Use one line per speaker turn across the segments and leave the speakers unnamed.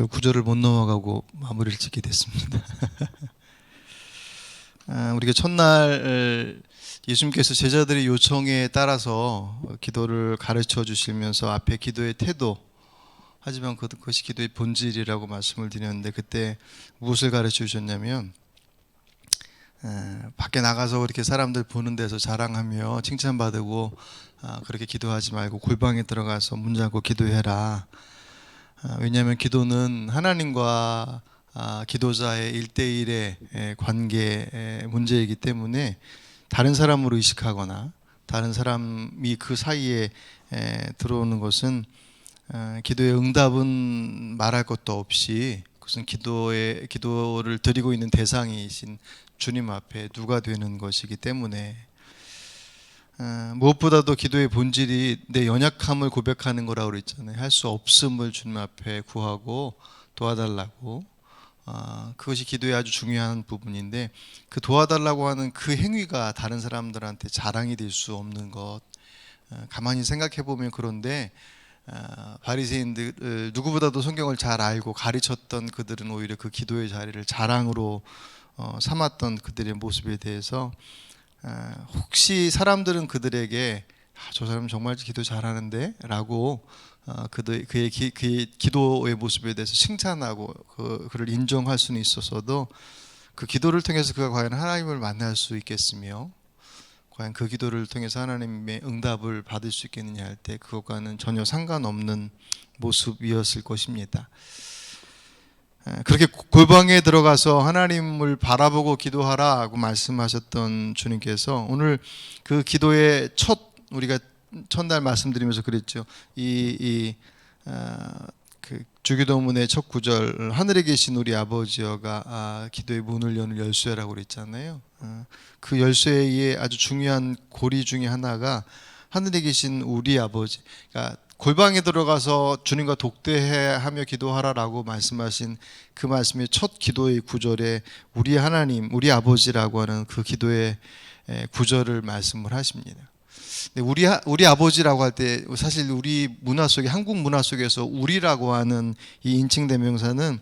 구절을 못 넘어가고 마무리를 짓게 됐습니다. 우리가 첫날 예수님께서 제자들의 요청에 따라서 기도를 가르쳐 주시면서 앞에 기도의 태도, 하지만 그것이 기도의 본질이라고 말씀을 드렸는데, 그때 무엇을 가르쳐 주셨냐면 밖에 나가서 그렇게 사람들 보는 데서 자랑하며 칭찬받고 그렇게 기도하지 말고 골방에 들어가서 문 잠고 기도해라. 왜냐하면 기도는 하나님과 기도자의 1대1의 관계 문제이기 때문에 다른 사람으로 의식하거나 다른 사람이 그 사이에 들어오는 것은 기도의 응답은 말할 것도 없이 그것은 기도를 드리고 있는 대상이신 주님 앞에 누가 되는 것이기 때문에 무엇보다도 기도의 본질이 내 연약함을 고백하는 거라고 그랬잖아요. 할 수 없음을 주님 앞에 구하고 도와달라고. 그것이 기도의 아주 중요한 부분인데, 그 도와달라고 하는 그 행위가 다른 사람들한테 자랑이 될 수 없는 것, 가만히 생각해 보면 그런데 바리새인들 누구보다도 성경을 잘 알고 가르쳤던 그들은 오히려 그 기도의 자리를 자랑으로 삼았던 그들의 모습에 대해서 혹시 사람들은 그들에게 저 사람 정말 기도 잘하는데 라고 그의 기도의 모습에 대해서 칭찬하고 그를 인정할 수는 있었어도, 그 기도를 통해서 그가 과연 하나님을 만날 수 있겠으며 과연 그 기도를 통해서 하나님의 응답을 받을 수 있겠느냐 할 때 그것과는 전혀 상관없는 모습이었을 것입니다. 그렇게 골방에 들어가서 하나님을 바라보고 기도하라고 말씀하셨던 주님께서 오늘 그 기도의 우리가 첫날 말씀드리면서 그랬죠. 그 주기도문의 첫 구절, 하늘에 계신 우리 아버지여가 기도의 문을 여는 열쇠라고 그랬잖아요. 그 열쇠의 아주 중요한 고리 중에 하나가 하늘에 계신 우리 아버지. 그러니까 골방에 들어가서 주님과 독대하며 기도하라라고 말씀하신 그 말씀의 첫 기도의 구절에 우리 하나님, 우리 아버지라고 하는 그 기도의 구절을 말씀을 하십니다. 우리 아버지라고 할 때 사실 우리 문화 속에, 한국 문화 속에서 우리라고 하는 이 인칭 대명사는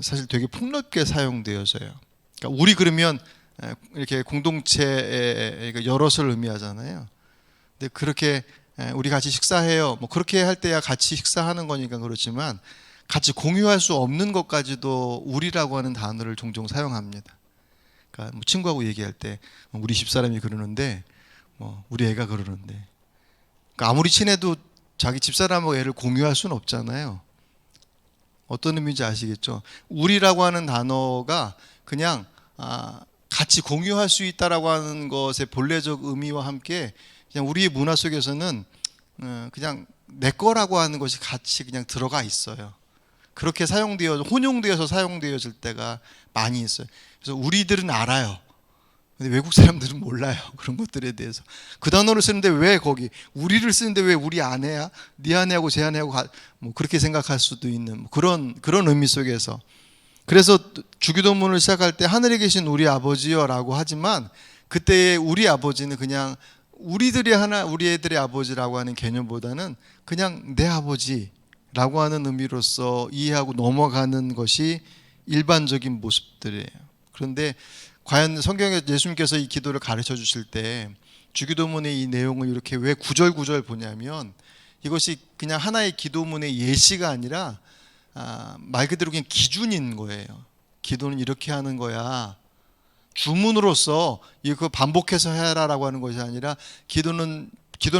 사실 되게 폭넓게 사용되어져요. 그러니까 우리 그러면 이렇게 공동체의 여럿을 의미하잖아요. 근데 그렇게 우리 같이 식사해요, 뭐 그렇게 할 때야 같이 식사하는 거니까 그렇지만 같이 공유할 수 없는 것까지도 우리라고 하는 단어를 종종 사용합니다. 그러니까 뭐 친구하고 얘기할 때 우리 집사람이 그러는데, 뭐 우리 애가 그러는데, 그러니까 아무리 친해도 자기 집사람하고 애를 공유할 수는 없잖아요. 어떤 의미인지 아시겠죠? 우리라고 하는 단어가 그냥 같이 공유할 수 있다라고 하는 것의 본래적 의미와 함께 그냥 우리의 문화 속에서는 그냥 내 거라고 하는 것이 같이 그냥 들어가 있어요. 그렇게 혼용되어서 사용되어질 때가 많이 있어요. 그래서 우리들은 알아요. 근데 외국 사람들은 몰라요. 그런 것들에 대해서. 그 단어를 쓰는데 왜 거기 우리를 쓰는데 왜 우리 아내야? 네 아내하고 제 아내하고 뭐 그렇게 생각할 수도 있는 그런 의미 속에서. 그래서 주기도문을 시작할 때 하늘에 계신 우리 아버지여라고 하지만, 그때의 우리 아버지는 그냥 우리 애들의 아버지라고 하는 개념보다는 그냥 내 아버지라고 하는 의미로서 이해하고 넘어가는 것이 일반적인 모습들이에요. 그런데 과연 성경에 예수님께서 이 기도를 가르쳐 주실 때 주기도문의 이 내용을 이렇게 왜 구절 보냐면, 이것이 그냥 하나의 기도문의 예시가 아니라 말 그대로 그냥 기준인 거예요. 기도는 이렇게 하는 거야. 주문으로서 이거 반복해서 해라라고 하는 것이 아니라 기도는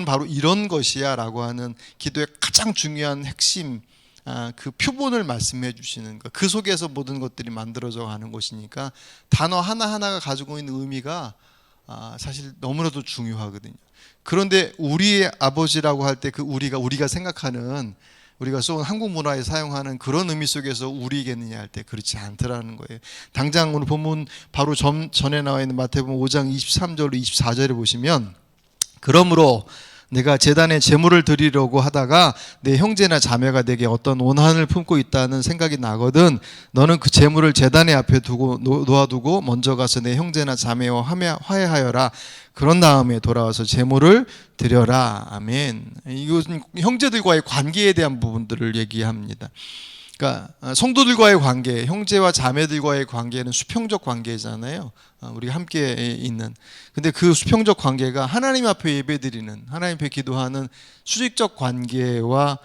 바로 이런 것이야 라고 하는 기도의 가장 중요한 핵심, 그 표본을 말씀해 주시는 것, 그 속에서 모든 것들이 만들어져 가는 것이니까 단어 하나하나가 가지고 있는 의미가 사실 너무나도 중요하거든요. 그런데 우리의 아버지라고 할 때 그 우리가 생각하는, 우리가 한국 문화에 사용하는 그런 의미 속에서 우리겠느냐 할 때 그렇지 않더라는 거예요. 당장 오늘 본문 바로 전에 나와 있는 마태복음 5장 23절로 24절에 보시면, 그러므로 내가 제단에 제물을 드리려고 하다가 내 형제나 자매가 내게 어떤 원한을 품고 있다는 생각이 나거든 너는 그 제물을 제단에 앞에 놓아두고 먼저 가서 내 형제나 자매와 화해하여라. 그런 다음에 돌아와서 제물을 드려라. 아멘. 이것은 형제들과의 관계에 대한 부분들을 얘기합니다. 그러니까 성도들과의 관계, 형제와 자매들과의 관계는 수평적 관계잖아요. 우리가 함께 있는. 근데 그 수평적 관계가 하나님 앞에 예배드리는, 하나님 앞에 기도하는 수직적 관계와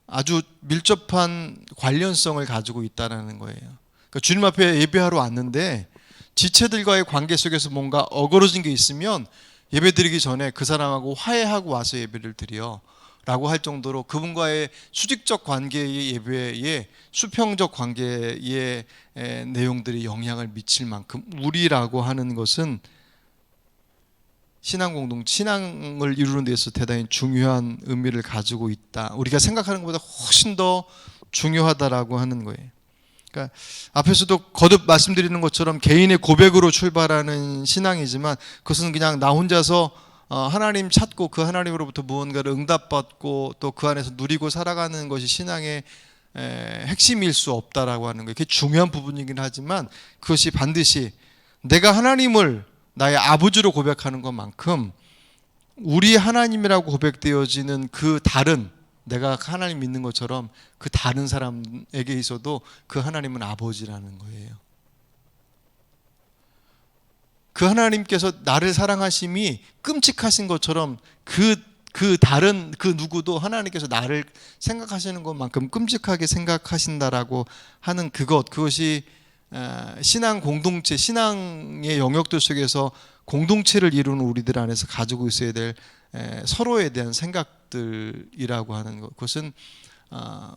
아주 밀접한 관련성을 가지고 있다는 거예요. 그러니까 주님 앞에 예배하러 왔는데 지체들과의 관계 속에서 뭔가 어그러진 게 있으면 예배드리기 전에 그 사람하고 화해하고 와서 예배를 드려 라고 할 정도로 그분과의 수직적 관계의 예배에 수평적 관계의 내용들이 영향을 미칠 만큼 우리라고 하는 것은 신앙을 이루는 데서 대단히 중요한 의미를 가지고 있다. 우리가 생각하는 것보다 훨씬 더 중요하다라고 하는 거예요. 그러니까 앞에서도 거듭 말씀드리는 것처럼 개인의 고백으로 출발하는 신앙이지만 그것은 그냥 나 혼자서 하나님 찾고 그 하나님으로부터 무언가를 응답받고 또 그 안에서 누리고 살아가는 것이 신앙의 핵심일 수 없다라고 하는 거예요. 그게 중요한 부분이긴 하지만 그것이 반드시 내가 하나님을 나의 아버지로 고백하는 것만큼 우리 하나님이라고 고백되어지는 그 다른 내가 하나님 믿는 것처럼 그 다른 사람에게 있어도 그 하나님은 아버지라는 거예요. 그 하나님께서 나를 사랑하심이 끔찍하신 것처럼 그 다른 그 누구도 하나님께서 나를 생각하시는 것만큼 끔찍하게 생각하신다라고 하는 그것이 신앙 공동체, 신앙의 영역들 속에서 공동체를 이루는 우리들 안에서 가지고 있어야 될 서로에 대한 생각들이라고 하는 것. 그것은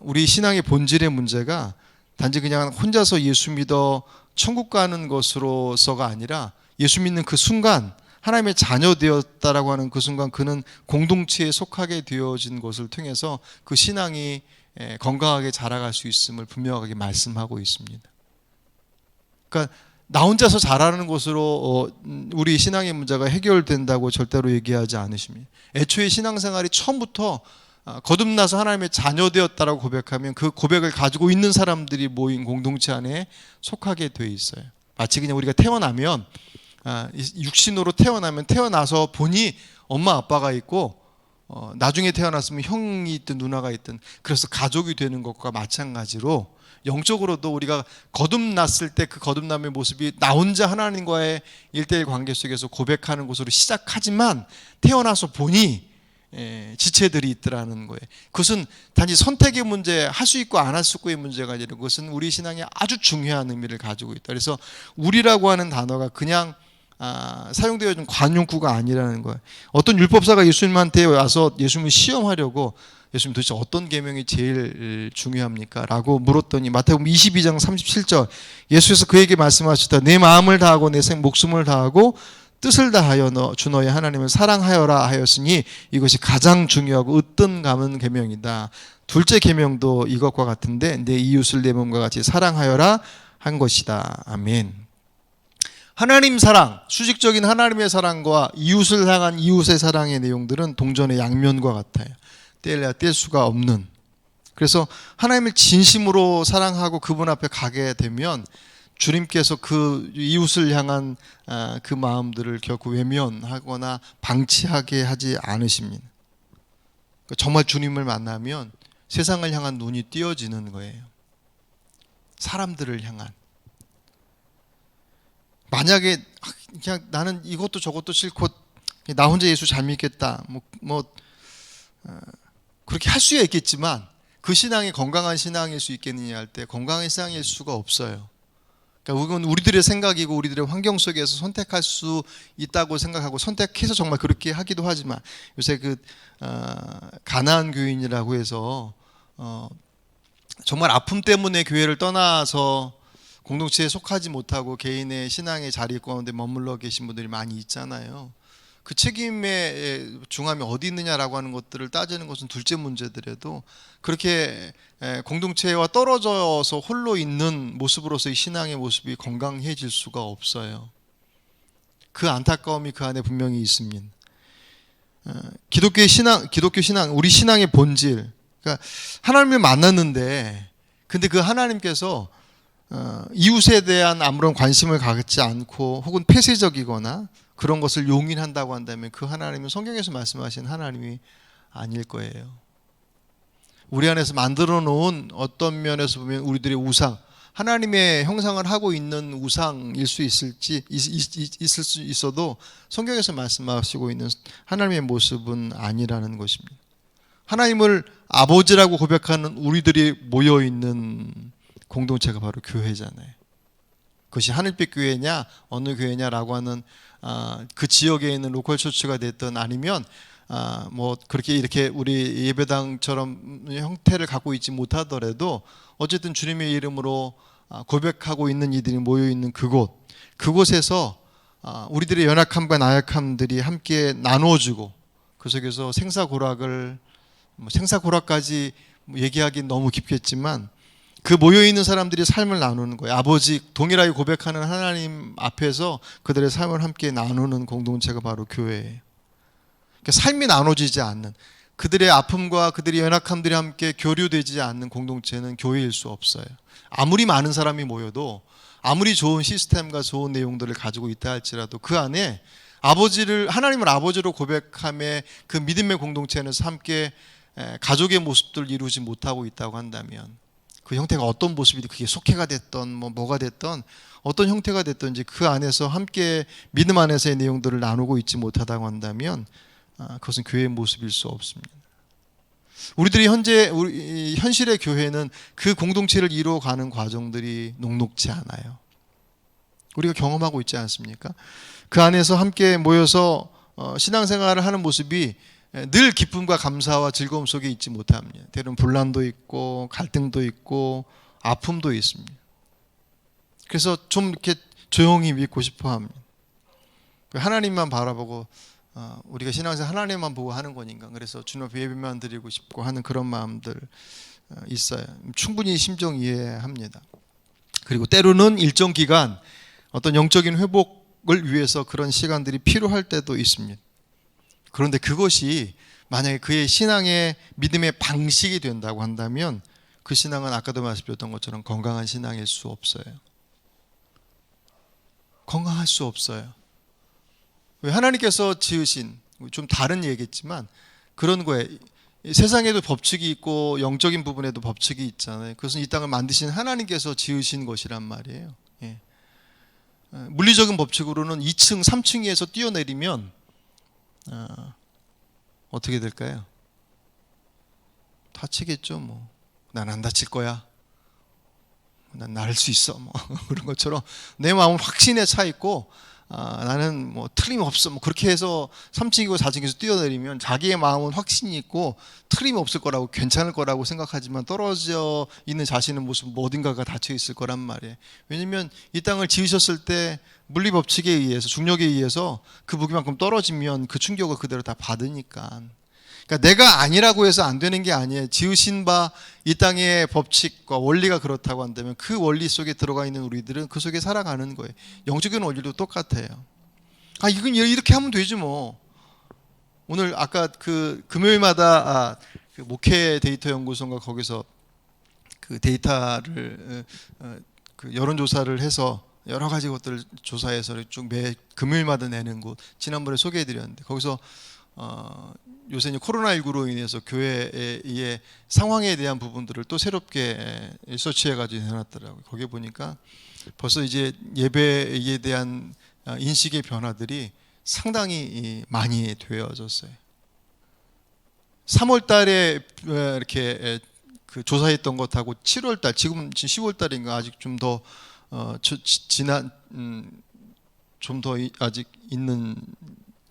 우리 신앙의 본질의 문제가 단지 그냥 혼자서 예수 믿어 천국 가는 것으로서가 아니라 예수 믿는 그 순간 하나님의 자녀 되었다라고 하는 그 순간 그는 공동체에 속하게 되어진 것을 통해서 그 신앙이 건강하게 자라갈 수 있음을 분명하게 말씀하고 있습니다. 그러니까 나 혼자서 잘하는 것으로 우리 신앙의 문제가 해결된다고 절대로 얘기하지 않으십니다. 애초에 신앙생활이 처음부터 거듭나서 하나님의 자녀 되었다라고 고백하면 그 고백을 가지고 있는 사람들이 모인 공동체 안에 속하게 돼 있어요. 마치 그냥 우리가 태어나면 육신으로 태어나서 보니 엄마 아빠가 있고 나중에 태어났으면 형이 있든 누나가 있든 그래서 가족이 되는 것과 마찬가지로 영적으로도 우리가 거듭났을 때 그 거듭남의 모습이 나 혼자 하나님과의 일대일 관계 속에서 고백하는 것으로 시작하지만 태어나서 보니 지체들이 있더라는 거예요. 그것은 단지 선택의 문제, 할 수 있고 안 할 수 있고의 문제가 아니라 그것은 우리 신앙에 아주 중요한 의미를 가지고 있다. 그래서 우리라고 하는 단어가 그냥 사용되어진 관용구가 아니라는 거예요. 어떤 율법사가 예수님한테 와서 예수님을 시험하려고 예수님 도대체 어떤 계명이 제일 중요합니까? 라고 물었더니 마태복음 22장 37절 예수께서 그에게 말씀하셨다. 내 마음을 다하고 내 목숨을 다하고 뜻을 다하여 주 너의 하나님을 사랑하여라 하였으니 이것이 가장 중요하고 으뜸 가는 계명이다. 둘째 계명도 이것과 같은데 내 이웃을 내 몸과 같이 사랑하여라 한 것이다. 아멘. 하나님 사랑, 수직적인 하나님의 사랑과 이웃을 향한 이웃의 사랑의 내용들은 동전의 양면과 같아요. 뗄래야 뗄 수가 없는. 그래서 하나님을 진심으로 사랑하고 그분 앞에 가게 되면 주님께서 그 이웃을 향한 그 마음들을 결코 외면하거나 방치하게 하지 않으십니다. 정말 주님을 만나면 세상을 향한 눈이 띄어지는 거예요. 사람들을 향한. 만약에 그냥 나는 이것도 저것도 싫고 나 혼자 예수 잘 믿겠다. 그렇게 할 수야 있겠지만 그 신앙이 건강한 신앙일 수 있겠느냐 할 때 건강한 신앙일 수가 없어요. 그러니까 이건 우리들의 생각이고 우리들의 환경 속에서 선택할 수 있다고 생각하고 선택해서 정말 그렇게 하기도 하지만 요새 가나안 교인이라고 해서 정말 아픔 때문에 교회를 떠나서 공동체에 속하지 못하고 개인의 신앙의 자리 가운데 머물러 계신 분들이 많이 있잖아요. 그 책임의 중함이 어디 있느냐라고 하는 것들을 따지는 것은 둘째 문제더라도 그렇게 공동체와 떨어져서 홀로 있는 모습으로서의 신앙의 모습이 건강해질 수가 없어요. 그 안타까움이 그 안에 분명히 있습니다. 기독교 신앙, 우리 신앙의 본질. 그러니까 하나님을 만났는데 근데 그 하나님께서 이웃에 대한 아무런 관심을 갖지 않고 혹은 폐쇄적이거나 그런 것을 용인한다고 한다면 그 하나님은 성경에서 말씀하신 하나님이 아닐 거예요. 우리 안에서 만들어 놓은 어떤 면에서 보면 우리들의 우상, 하나님의 형상을 하고 있는 우상일 수 있을 수 있어도 성경에서 말씀하시고 있는 하나님의 모습은 아니라는 것입니다. 하나님을 아버지라고 고백하는 우리들이 모여 있는 공동체가 바로 교회잖아요. 그것이 하늘빛 교회냐 어느 교회냐라고 하는 그 지역에 있는 로컬 처치가 됐든 아니면 뭐 그렇게 이렇게 우리 예배당처럼 형태를 갖고 있지 못하더라도 어쨌든 주님의 이름으로 고백하고 있는 이들이 모여 있는 그곳에서 우리들의 연약함과 나약함들이 함께 나누어주고 그 속에서 생사고락까지 얘기하기 너무 깊겠지만 그 모여있는 사람들이 삶을 나누는 거예요. 아버지 동일하게 고백하는 하나님 앞에서 그들의 삶을 함께 나누는 공동체가 바로 교회예요. 그러니까 삶이 나눠지지 않는, 그들의 아픔과 그들의 연약함들이 함께 교류되지 않는 공동체는 교회일 수 없어요. 아무리 많은 사람이 모여도 아무리 좋은 시스템과 좋은 내용들을 가지고 있다 할지라도 그 안에 하나님을 아버지로 고백함의 그 믿음의 공동체에서 함께 가족의 모습들을 이루지 못하고 있다고 한다면 그 형태가 어떤 모습이든 그게 속회가 됐던 뭐가 됐던 어떤 형태가 됐든지 그 안에서 함께 믿음 안에서의 내용들을 나누고 있지 못하다고 한다면 그것은 교회의 모습일 수 없습니다. 우리들이 현실의 교회는 그 공동체를 이루어가는 과정들이 녹록지 않아요. 우리가 경험하고 있지 않습니까? 그 안에서 함께 모여서 신앙생활을 하는 모습이 늘 기쁨과 감사와 즐거움 속에 있지 못합니다. 때로는 분란도 있고 갈등도 있고 아픔도 있습니다. 그래서 좀 이렇게 조용히 믿고 싶어 합니다. 하나님만 바라보고 우리가 신앙생활 하나님만 보고 하는 거니까 그래서 주님 앞에 예배만 드리고 싶고 하는 그런 마음들 있어요. 충분히 심정 이해합니다. 그리고 때로는 일정 기간 어떤 영적인 회복을 위해서 그런 시간들이 필요할 때도 있습니다. 그런데 그것이 만약에 그의 신앙의 믿음의 방식이 된다고 한다면 그 신앙은 아까도 말씀드렸던 것처럼 건강한 신앙일 수 없어요. 건강할 수 없어요. 왜 하나님께서 지으신 좀 다른 얘기겠지만 그런 거에 세상에도 법칙이 있고 영적인 부분에도 법칙이 있잖아요. 그것은 이 땅을 만드신 하나님께서 지으신 것이란 말이에요. 예. 물리적인 법칙으로는 2층, 3층에서 뛰어내리면 어떻게 될까요? 다치겠죠. 뭐. 난 안 다칠 거야. 난 나을 수 있어. 뭐 그런 것처럼 내 마음은 확신에 차 있고 나는 뭐 틀림없어. 뭐 그렇게 해서 3층이고 4층에서 뛰어내리면 자기의 마음은 확신이 있고 틀림없을 거라고 괜찮을 거라고 생각하지만 떨어져 있는 자신의 모습 어딘가가 닫혀 있을 거란 말이에요. 왜냐하면 이 땅을 지으셨을 때 물리 법칙에 의해서 중력에 의해서 그 무게만큼 떨어지면 그 충격을 그대로 다 받으니까. 그러니까 내가 아니라고 해서 안 되는 게 아니에요. 지으신 바 이 땅의 법칙과 원리가 그렇다고 한다면 그 원리 속에 들어가 있는 우리들은 그 속에 살아가는 거예요. 영적인 원리도 똑같아요. 이건 이렇게 하면 되지 뭐. 오늘 아까 그 금요일마다 그 목회 데이터 연구소인가 거기서 그 데이터를 그 여론조사를 해서 여러 가지 것들을 조사해서 쭉 매 금요일마다 내는 곳 지난번에 소개해드렸는데 거기서 요새 코로나19로 인해서 교회의 상황에 대한 부분들을 또 새롭게 리서치해가지고 해놨더라고요. 거기에 보니까 벌써 이제 예배에 대한 인식의 변화들이 상당히 많이 되어졌어요. 3월 달에 이렇게 그 조사했던 것하고 7월 달, 지금 10월 달인가 아직 좀 더 좀 더 아직 있는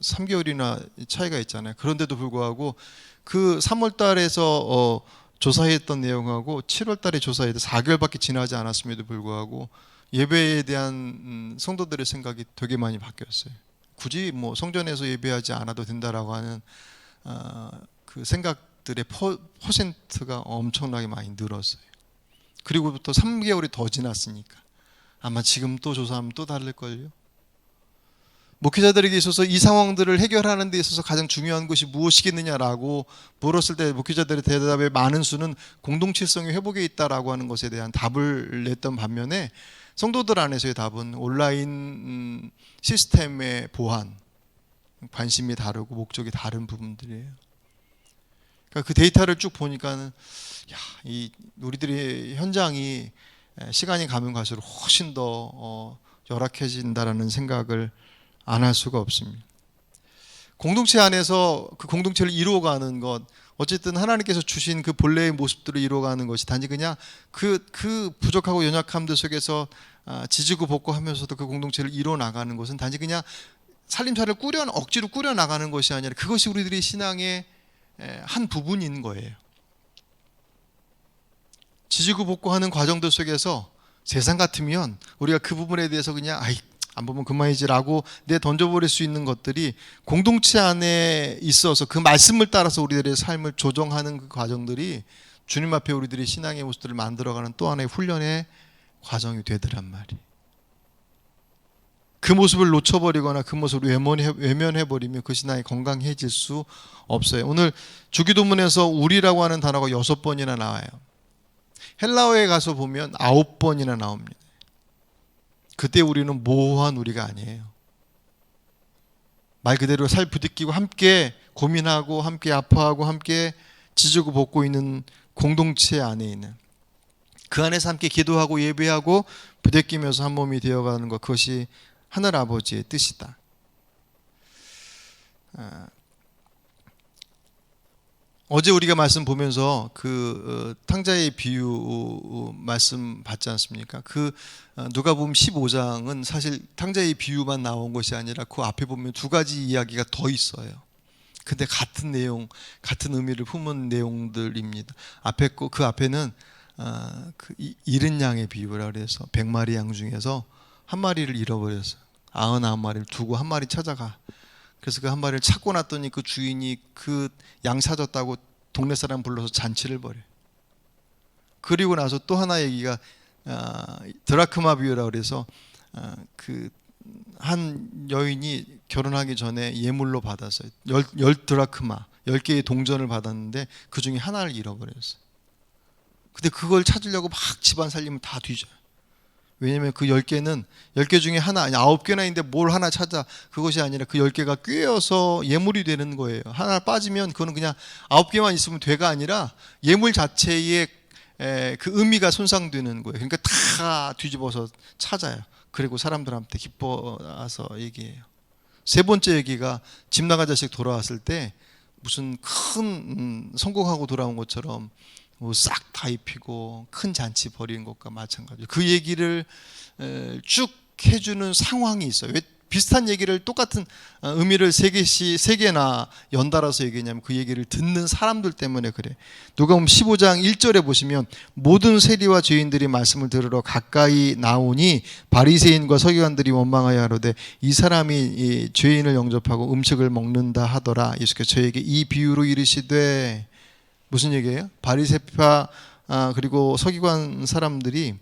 3개월이나 차이가 있잖아요. 그런데도 불구하고 그 3월 달에서 조사했던 내용하고 7월 달에 조사했던 4개월밖에 지나지 않았음에도 불구하고 예배에 대한 성도들의 생각이 되게 많이 바뀌었어요. 굳이 뭐 성전에서 예배하지 않아도 된다라고 하는 그 생각들의 퍼센트가 엄청나게 많이 늘었어요. 그리고부터 3개월이 더 지났으니까 아마 지금 또 조사하면 또 다를걸요. 목회자들에게 있어서 이 상황들을 해결하는 데 있어서 가장 중요한 것이 무엇이겠느냐라고 물었을 때 목회자들의 대답의 많은 수는 공동체성의 회복에 있다라고 하는 것에 대한 답을 냈던 반면에 성도들 안에서의 답은 온라인 시스템의 보완, 관심이 다르고 목적이 다른 부분들이에요. 그러니까 그 데이터를 쭉 보니까는 이 우리들의 현장이 시간이 가면 갈수록 훨씬 더 열악해진다라는 생각을 안 할 수가 없습니다. 공동체 안에서 그 공동체를 이루어가는 것, 어쨌든 하나님께서 주신 그 본래의 모습들을 이루어가는 것이 단지 그냥 그 부족하고 연약함들 속에서 지지고 볶고 하면서도 그 공동체를 이루어 나가는 것은 단지 그냥 살림살이를 억지로 꾸려 나가는 것이 아니라 그것이 우리들의 신앙의 한 부분인 거예요. 지지고 볶고 하는 과정들 속에서 세상 같으면 우리가 그 부분에 대해서 그냥 안 보면 그만이지라고 던져버릴 수 있는 것들이 공동체 안에 있어서 그 말씀을 따라서 우리들의 삶을 조정하는 그 과정들이 주님 앞에 우리들의 신앙의 모습들을 만들어가는 또 하나의 훈련의 과정이 되더란 말이에요. 그 모습을 놓쳐버리거나 그 모습을 외면해버리면 그 신앙이 건강해질 수 없어요. 오늘 주기도문에서 우리라고 하는 단어가 6번이나 나와요. 헬라어에 가서 보면 9번이나 나옵니다. 그때 우리는 모호한 우리가 아니에요. 말 그대로 살 부딪히고 함께 고민하고 함께 아파하고 함께 지지고 볶고 있는 공동체 안에 있는, 그 안에서 함께 기도하고 예배하고 부대끼면서 한 몸이 되어가는 것, 그것이 하늘 아버지의 뜻이다. 어제 우리가 말씀 보면서 그 탕자의 비유 말씀 받지 않습니까? 그 누가복음 15장은 사실 탕자의 비유만 나온 것이 아니라 그 앞에 보면 두 가지 이야기가 더 있어요. 근데 같은 내용, 같은 의미를 품은 내용들입니다. 그 앞에는 그 잃은 양의 비유라 그래서 100마리 양 중에서 한 마리를 잃어버렸어요. 99마리를 두고 한 마리 찾아가. 그래서 그 한 마리를 찾고 났더니 그 주인이 그 양 찾았다고 동네 사람 불러서 잔치를 벌여요. 그리고 나서 또 하나 얘기가 드라크마 비유라고 그래서 그 한 여인이 결혼하기 전에 예물로 받았어요. 10드라크마, 10개의 동전을 받았는데 그 중에 하나를 잃어버렸어요. 근데 그걸 찾으려고 막 집안 살림을 다 뒤져요. 왜냐하면 그 10개는 10개 중에 하나, 아니 9개나 있는데 뭘 하나 찾아. 그것이 아니라 그 10개가 꿰어서 예물이 되는 거예요. 하나 빠지면 그거는 그냥 9개만 있으면 돼가 아니라 예물 자체의 그 의미가 손상되는 거예요. 그러니까 다 뒤집어서 찾아요. 그리고 사람들한테 기뻐서 얘기해요. 세 번째 얘기가 집 나간 자식 돌아왔을 때 무슨 큰 성공하고 돌아온 것처럼 싹 다 입히고 큰 잔치 벌이는 것과 마찬가지예요. 그 얘기를 쭉 해주는 상황이 있어요. 왜 비슷한 얘기를 똑같은 의미를 세 개나 연달아서 얘기했냐면 그 얘기를 듣는 사람들 때문에 그래. 누가복음 15장 1절에 보시면 모든 세리와 죄인들이 말씀을 들으러 가까이 나오니 바리새인과 서기관들이 원망하여 하로되 이 사람이 이 죄인을 영접하고 음식을 먹는다 하더라. 예수께서 저에게 이 비유로 이르시되, 무슨 얘기예요? 바리새파 그리고 서기관 사람들이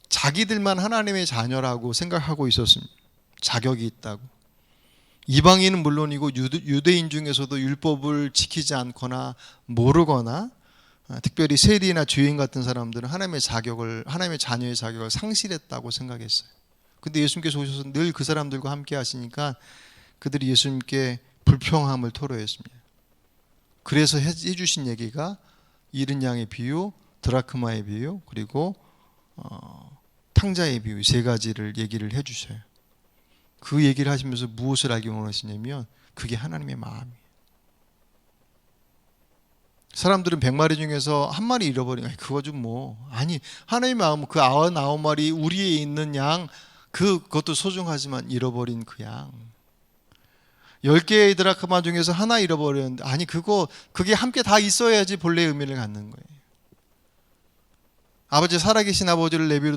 자기들만 하나님의 자녀라고 생각하고 있었습니다. 자격이 있다고. 이방인은 물론이고 유대인 중에서도 율법을 지키지 않거나 모르거나 특별히 세리나 죄인 같은 사람들은 하나님의 자녀의 자격을 상실했다고 생각했어요. 근데 예수님께서 오셔서 늘 그 사람들과 함께 하시니까 그들이 예수님께 불평함을 토로했습니다. 그래서 해주신 얘기가 잃은 양의 비유, 드라크마의 비유, 그리고 탕자의 비유, 세 가지를 얘기를 해주셔요. 그 얘기를 하시면서 무엇을 알기 원하시냐면 그게 하나님의 마음이에요. 사람들은 100마리 중에서 한 마리 잃어버리면 그거 좀 아니, 하나님의 마음은 그 99마리 우리에 있는 양, 그것도 소중하지만 잃어버린 그 양, 10개의 드라크마 중에서 하나 잃어버렸는데, 아니 그게 함께 다 있어야지 본래의 의미를 갖는 거예요. 살아계신 아버지를 내비로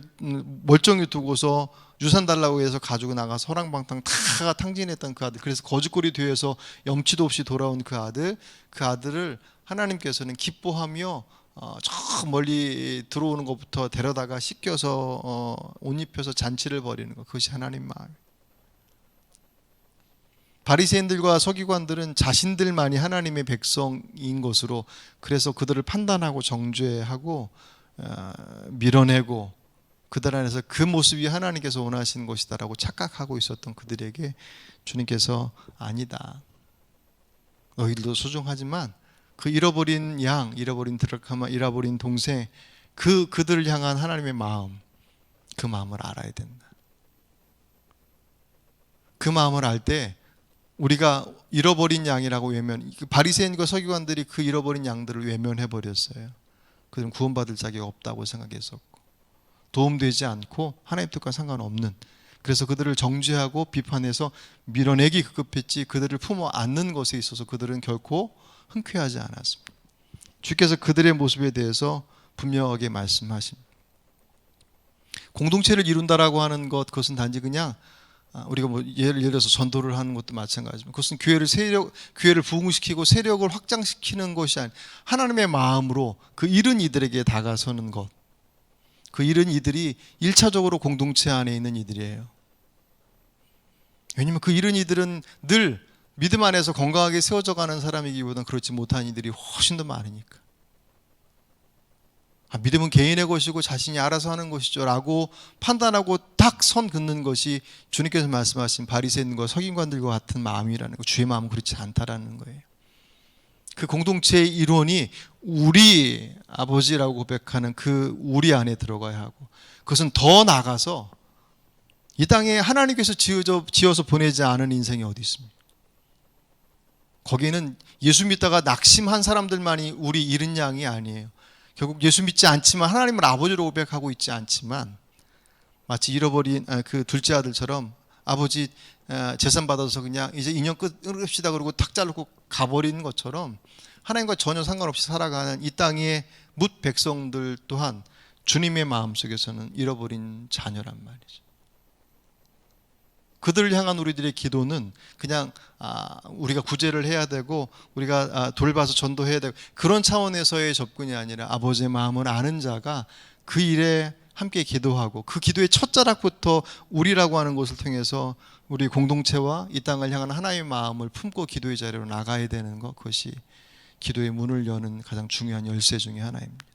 멀쩡히 두고서 유산 달라고 해서 가지고 나가서 허랑방탕 다 탕진했던 그 아들, 그래서 거짓골이 되어서 염치도 없이 돌아온 그 아들을 하나님께서는 기뻐하며 저 멀리 들어오는 것부터 데려다가 씻겨서 옷 입혀서 잔치를 벌이는 것, 그것이 하나님 마음이에요. 바리새인들과 서기관들은 자신들만이 하나님의 백성인 것으로, 그래서 그들을 판단하고 정죄하고 밀어내고 그들 안에서 그 모습이 하나님께서 원하시는 것이다라고 착각하고 있었던 그들에게 주님께서 아니다, 너희들도 소중하지만 그 잃어버린 양, 잃어버린 드라카마, 잃어버린 동생, 그들을 향한 하나님의 마음, 그 마음을 알아야 된다. 그 마음을 알 때 우리가 잃어버린 양이라고 바리새인과 서기관들이 그 잃어버린 양들을 외면해 버렸어요. 그들은 구원받을 자격이 없다고 생각했었고 도움되지 않고 하나님 뜻과 상관없는, 그래서 그들을 정죄하고 비판해서 밀어내기 급급했지 그들을 품어 안는 것에 있어서 그들은 결코 흔쾌하지 않았습니다. 주께서 그들의 모습에 대해서 분명하게 말씀하십니다. 공동체를 이룬다라고 하는 것, 그것은 단지 그냥 우리가 예를 들어서 전도를 하는 것도 마찬가지지만 그것은 교회를 부흥시키고 세력을 확장시키는 것이 아닌 하나님의 마음으로 그 잃은 이들에게 다가서는 것, 그 잃은 이들이 1차적으로 공동체 안에 있는 이들이에요. 왜냐하면 그 잃은 이들은 늘 믿음 안에서 건강하게 세워져 가는 사람이기보다는 그렇지 못한 이들이 훨씬 더 많으니까. 믿음은 개인의 것이고 자신이 알아서 하는 것이죠 라고 판단하고 딱 선 긋는 것이 주님께서 말씀하신 바리새인과 서기관들과 같은 마음이라는 거, 주의 마음은 그렇지 않다라는 거예요. 그 공동체의 일원이 우리 아버지라고 고백하는 그 우리 안에 들어가야 하고, 그것은 더 나아가서 이 땅에 하나님께서 지어서 보내지 않은 인생이 어디 있습니까? 거기에는 예수 믿다가 낙심한 사람들만이 우리 잃은 양이 아니에요. 결국 예수 믿지 않지만 하나님을 아버지로 고백하고 있지 않지만 마치 잃어버린 그 둘째 아들처럼 아버지 재산 받아서 그냥 이제 인연 끊읍시다 그러고 탁 자르고 가버리는 것처럼 하나님과 전혀 상관없이 살아가는 이 땅의 뭇 백성들 또한 주님의 마음속에서는 잃어버린 자녀란 말이죠. 그들을 향한 우리들의 기도는 그냥 우리가 구제를 해야 되고 우리가 돌봐서 전도해야 되고 그런 차원에서의 접근이 아니라 아버지의 마음을 아는 자가 그 일에 함께 기도하고 그 기도의 첫 자락부터 우리라고 하는 것을 통해서 우리 공동체와 이 땅을 향한 하나님의 마음을 품고 기도의 자리로 나가야 되는 것, 그것이 기도의 문을 여는 가장 중요한 열쇠 중에 하나입니다.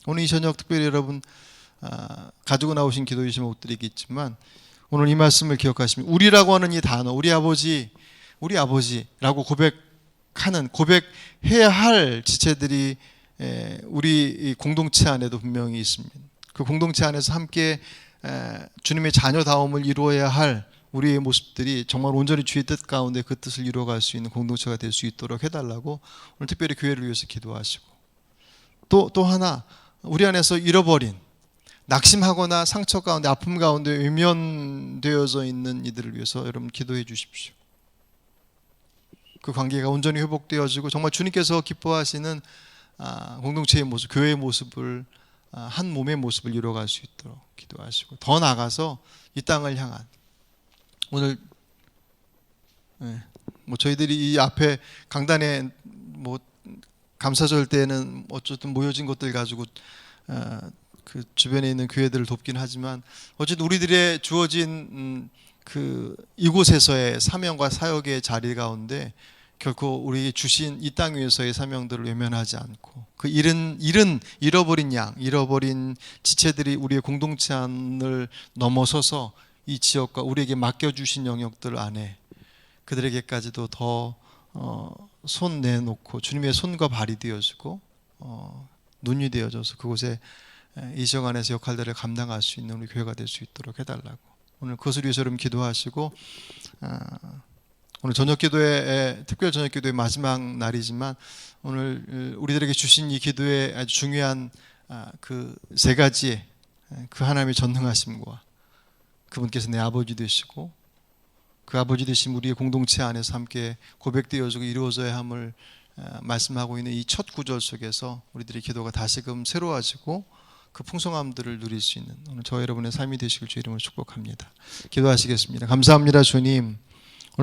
오늘 이 저녁 특별히 여러분 가지고 나오신 기도의 제목들이 있지만 오늘 이 말씀을 기억하시면 우리라고 하는 이 단어, 우리 아버지라고 고백해야 할 지체들이 우리 공동체 안에도 분명히 있습니다. 그 공동체 안에서 함께 주님의 자녀다움을 이루어야 할 우리의 모습들이 정말 온전히 주의 뜻 가운데 그 뜻을 이루어갈 수 있는 공동체가 될 수 있도록 해달라고 오늘 특별히 교회를 위해서 기도하시고, 또 하나 우리 안에서 잃어버린, 낙심하거나 상처 가운데 아픔 가운데 외면되어져 있는 이들을 위해서 여러분 기도해 주십시오. 그 관계가 온전히 회복되어지고 정말 주님께서 기뻐하시는 공동체의 모습, 교회의 모습을, 한 몸의 모습을 이루어갈 수 있도록 기도하시고, 더 나아가서 이 땅을 향한 오늘 저희들이 이 앞에 강단에 감사절 때는 어쨌든 모여진 것들 가지고 그 주변에 있는 교회들을 돕긴 하지만 어쨌든 우리들의 주어진 이곳에서의 사명과 사역의 자리 가운데 결코 우리 주신 이 땅 위에서의 사명들을 외면하지 않고 그 잃어버린 양, 잃어버린 지체들이 우리의 공동체 안을 넘어서서 이 지역과 우리에게 맡겨주신 영역들 안에 그들에게까지도 더 손 내놓고 주님의 손과 발이 되어지고 눈이 되어져서 그곳에 이 지역 안에서 역할들을 감당할 수 있는 우리 교회가 될 수 있도록 해달라고 오늘 그것을 위해서 여러분 기도하시고, 오늘 저녁 기도의 특별 저녁 기도의 마지막 날이지만 오늘 우리들에게 주신 이 기도의 아주 중요한 그 세 가지의 그 하나님의 전능하심과 그분께서 내 아버지 되시고 그 아버지 되신 우리의 공동체 안에서 함께 고백되어지고 이루어져야 함을 말씀하고 있는 이 첫 구절 속에서 우리들의 기도가 다시금 새로워지고 그 풍성함들을 누릴 수 있는 오늘 저 여러분의 삶이 되시길 주 이름으로 축복합니다. 기도하시겠습니다. 감사합니다 주님.